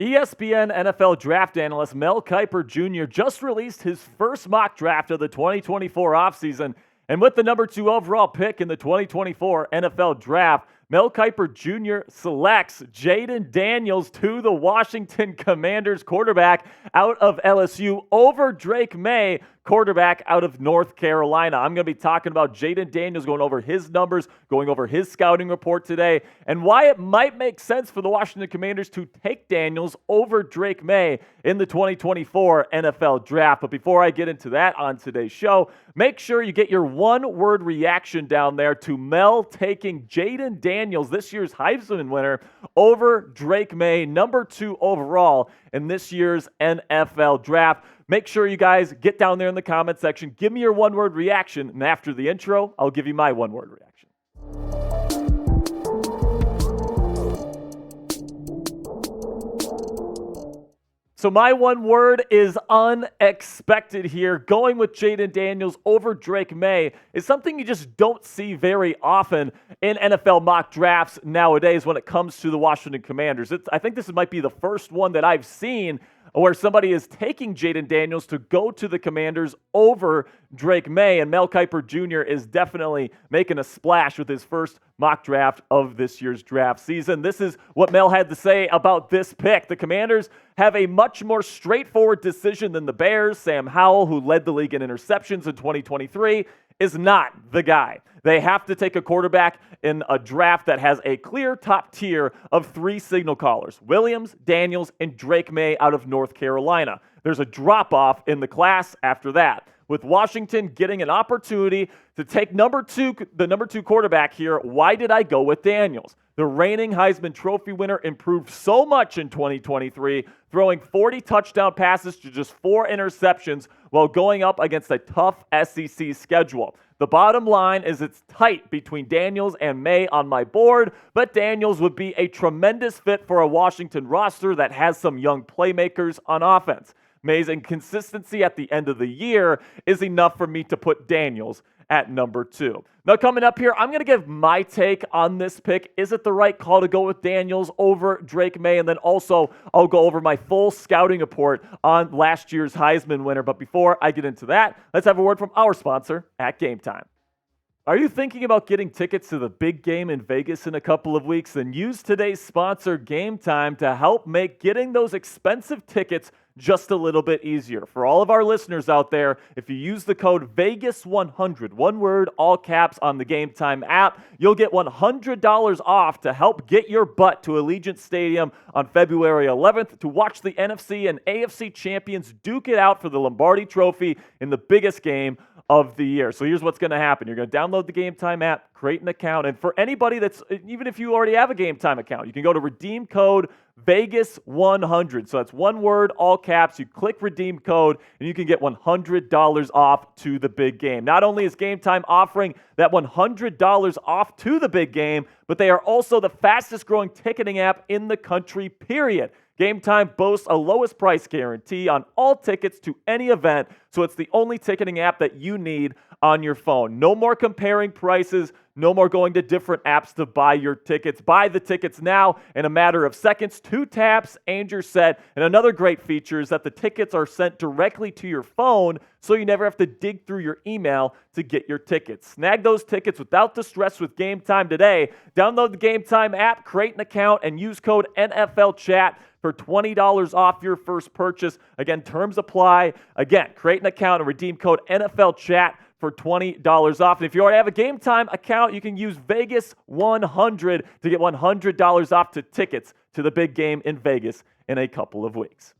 ESPN NFL draft analyst Mel Kiper Jr. just released his first mock draft of the 2024 offseason. And with the number 2 overall pick in the 2024 NFL draft, Mel Kiper Jr. selects Jayden Daniels to the Washington Commanders quarterback out of LSU over Drake Maye, quarterback out of North Carolina. I'm going to be talking about Jayden Daniels, going over his numbers, going over his scouting report today, and why it might make sense for the Washington Commanders to take Daniels over Drake Maye in the 2024 NFL Draft. But before I get into that on today's show, make sure you get your one-word reaction down there to Mel taking Jayden Daniels, this year's Heisman winner, over Drake Maye, number 2 overall in this year's NFL Draft. Make sure you guys get down there in the comment section. Give me your one-word reaction, and after the intro, I'll give you my one-word reaction. So my one word is unexpected here. Going with Jayden Daniels over Drake Maye is something you just don't see very often in NFL mock drafts nowadays when it comes to the Washington Commanders. I think this might be the first one that I've seen where somebody is taking Jayden Daniels to go to the Commanders over Drake Maye, and Mel Kiper Jr. is definitely making a splash with his first mock draft of this year's draft season. This is what Mel had to say about this pick. The Commanders have a much more straightforward decision than the Bears. Sam Howell, who led the league in interceptions in 2023, is not the guy. They have to take a quarterback in a draft that has a clear top tier of 3 signal callers: Williams, Daniels, and Drake Maye out of North Carolina. There's a drop-off in the class after that, with Washington getting an opportunity to take the number 2 quarterback here. Why did I go with Daniels? The reigning Heisman Trophy winner improved so much in 2023, throwing 40 touchdown passes to just 4 interceptions while going up against a tough SEC schedule. The bottom line is it's tight between Daniels and Maye on my board, but Daniels would be a tremendous fit for a Washington roster that has some young playmakers on offense. Maye's inconsistency at the end of the year is enough for me to put Daniels at number 2. Now, coming up here, I'm going to give my take on this pick. Is it the right call to go with Daniels over Drake Maye? And then also, I'll go over my full scouting report on last year's Heisman winner. But before I get into that, let's have a word from our sponsor at Game Time. Are you thinking about getting tickets to the big game in Vegas in a couple of weeks? Then use today's sponsor, Game Time, to help make getting those expensive tickets just a little bit easier. For all of our listeners out there, if you use the code VEGAS100, one word, all caps, on the Game Time app, you'll get $100 off to help get your butt to Allegiant Stadium on February 11th to watch the NFC and AFC champions duke it out for the Lombardi Trophy in the biggest game of the year. So here's what's going to happen. You're going to download the Game Time app, create an account, and for anybody even if you already have a Game Time account, you can go to redeem code Vegas100. So that's one word, all caps. You click redeem code, and you can get $100 off to the big game. Not only is Game Time offering that $100 off to the big game, but they are also the fastest growing ticketing app in the country, period. Game Time boasts a lowest price guarantee on all tickets to any event, so it's the only ticketing app that you need on your phone. No more comparing prices, no more going to different apps to buy your tickets. Buy the tickets now in a matter of seconds, 2 taps, and you're set. And another great feature is that the tickets are sent directly to your phone, so you never have to dig through your email to get your tickets. Snag those tickets without the stress with Game Time today. Download the Game Time app, create an account, and use code NFLChat for $20 off your first purchase. Again, terms apply. Again, create an account and redeem code NFLChat for $20 off. And if you already have a Game Time account, you can use Vegas100 to get $100 off to tickets to the big game in Vegas in a couple of weeks.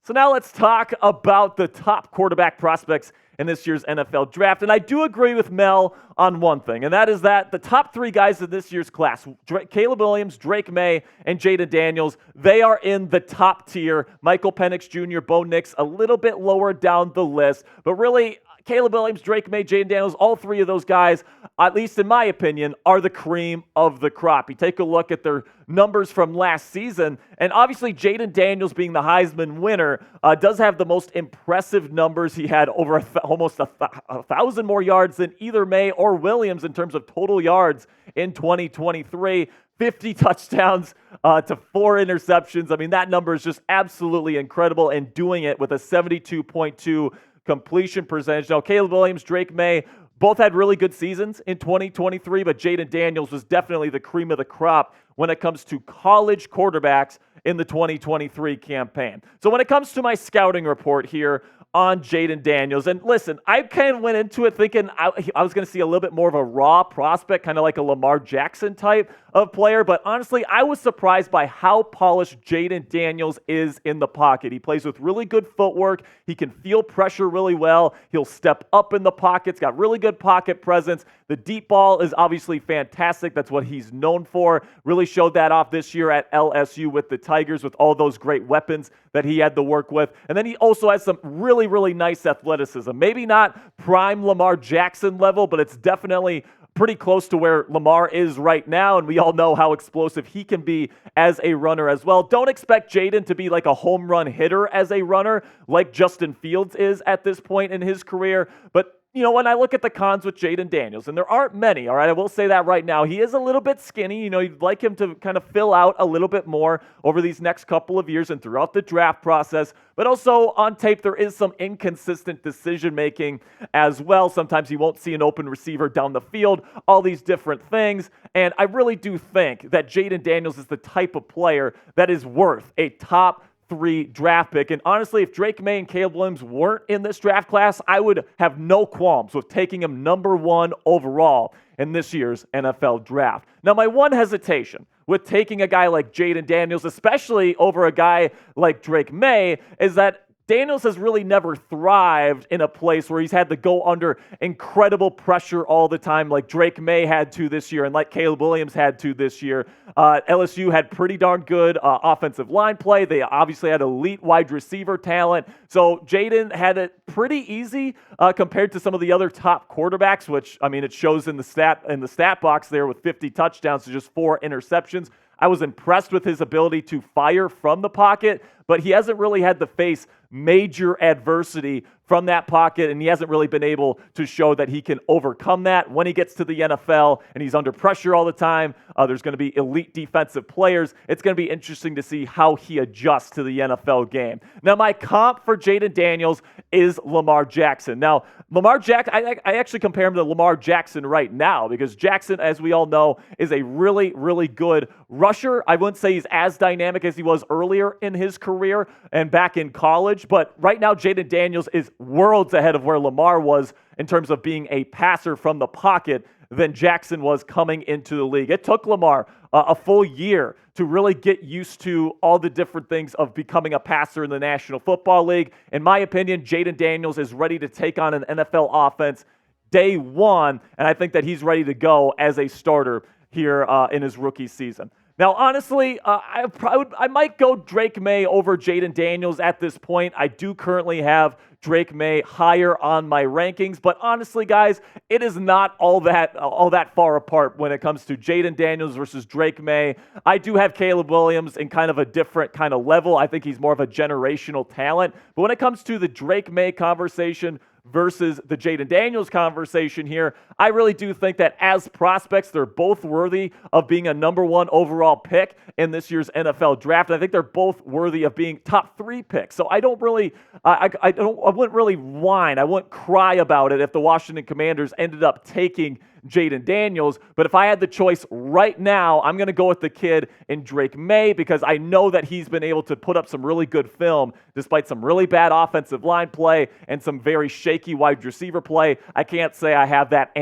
So now let's talk about the top quarterback prospects in this year's NFL draft. And I do agree with Mel on one thing, and that is that the top 3 guys in this year's class, Caleb Williams, Drake Maye, and Jayden Daniels, they are in the top tier. Michael Penix Jr., Bo Nix, a little bit lower down the list. But really, Caleb Williams, Drake Maye, Jayden Daniels, all 3 of those guys, at least in my opinion, are the cream of the crop. You take a look at their numbers from last season, and obviously Jayden Daniels, being the Heisman winner, does have the most impressive numbers. He had over almost 1,000 more yards than either Maye or Williams in terms of total yards in 2023. 50 touchdowns to 4 interceptions. I mean, that number is just absolutely incredible, and doing it with a 72.2 completion percentage. Now, Caleb Williams, Drake Maye, both had really good seasons in 2023, but Jayden Daniels was definitely the cream of the crop when it comes to college quarterbacks in the 2023 campaign. So when it comes to my scouting report here on Jayden Daniels, and listen, I kind of went into it thinking I was going to see a little bit more of a raw prospect, kind of like a Lamar Jackson type of player, but honestly, I was surprised by how polished Jayden Daniels is in the pocket. He plays with really good footwork. He can feel pressure really well. He'll step up in the pocket. He's got really good pocket presence. The deep ball is obviously fantastic. That's what he's known for. Really showed that off this year at LSU with the Tigers, with all those great weapons that he had to work with. And then he also has some really, really nice athleticism. Maybe not prime Lamar Jackson level, but it's definitely pretty close to where Lamar is right now, and we all know how explosive he can be as a runner as well. Don't expect Jayden to be like a home run hitter as a runner like Justin Fields is at this point in his career, but you know, when I look at the cons with Jayden Daniels, and there aren't many, all right, I will say that right now. He is a little bit skinny. You know, you'd like him to kind of fill out a little bit more over these next couple of years and throughout the draft process. But also on tape, there is some inconsistent decision-making as well. Sometimes you won't see an open receiver down the field, all these different things. And I really do think that Jayden Daniels is the type of player that is worth a top 3 draft pick. And honestly, if Drake Maye and Caleb Williams weren't in this draft class, I would have no qualms with taking him number 1 overall in this year's NFL draft. Now, my one hesitation with taking a guy like Jayden Daniels, especially over a guy like Drake Maye, is that Daniels has really never thrived in a place where he's had to go under incredible pressure all the time like Drake Maye had to this year and like Caleb Williams had to this year. LSU had pretty darn good offensive line play. They obviously had elite wide receiver talent. So Jayden had it pretty easy compared to some of the other top quarterbacks, which, I mean, it shows in the stat box there with 50 touchdowns to just 4 interceptions. I was impressed with his ability to fire from the pocket, but he hasn't really had to face major adversity from that pocket, and he hasn't really been able to show that he can overcome that. When he gets to the NFL and he's under pressure all the time, there's going to be elite defensive players. It's going to be interesting to see how he adjusts to the NFL game. Now, my comp for Jayden Daniels is Lamar Jackson. Now, Lamar Jackson, I actually compare him to Lamar Jackson right now because Jackson, as we all know, is a really, really good rusher. I wouldn't say he's as dynamic as he was earlier in his career and back in college, but right now Jayden Daniels is worlds ahead of where Lamar was in terms of being a passer from the pocket than Jackson was coming into the league. It took Lamar a full year to really get used to all the different things of becoming a passer in the National Football League. In my opinion, Jayden Daniels is ready to take on an NFL offense day one, and I think that he's ready to go as a starter here in his rookie season. Now, honestly, I might go Drake Maye over Jayden Daniels at this point. I do currently have Drake Maye higher on my rankings, but honestly, guys, it is not all that far apart when it comes to Jayden Daniels versus Drake Maye. I do have Caleb Williams in kind of a different kind of level. I think he's more of a generational talent, but when it comes to the Drake Maye conversation versus the Jayden Daniels conversation here, I really do think that as prospects, they're both worthy of being a number 1 overall pick in this year's NFL draft. I think they're both worthy of being top 3 picks. So I don't really, I wouldn't really whine. I wouldn't cry about it if the Washington Commanders ended up taking Jayden Daniels, but if I had the choice right now, I'm going to go with the kid in Drake Maye because I know that he's been able to put up some really good film despite some really bad offensive line play and some very shaky wide receiver play. I can't say I have that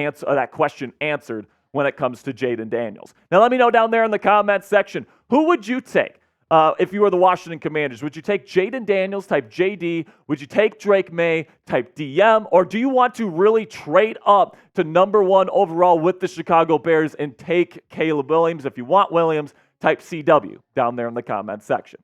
question answered when it comes to Jayden Daniels. Now, let me know down there in the comments section, who would you take? If you were the Washington Commanders, would you take Jayden Daniels, type JD? Would you take Drake Maye, type DM? Or do you want to really trade up to number 1 overall with the Chicago Bears and take Caleb Williams? If you want Williams, type CW down there in the comments section.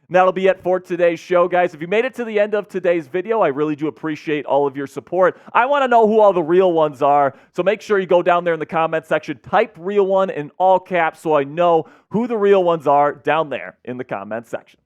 And that'll be it for today's show, guys. If you made it to the end of today's video, I really do appreciate all of your support. I want to know who all the real ones are, so make sure you go down there in the comments section, type real one in all caps so I know who the real ones are down there in the comments section.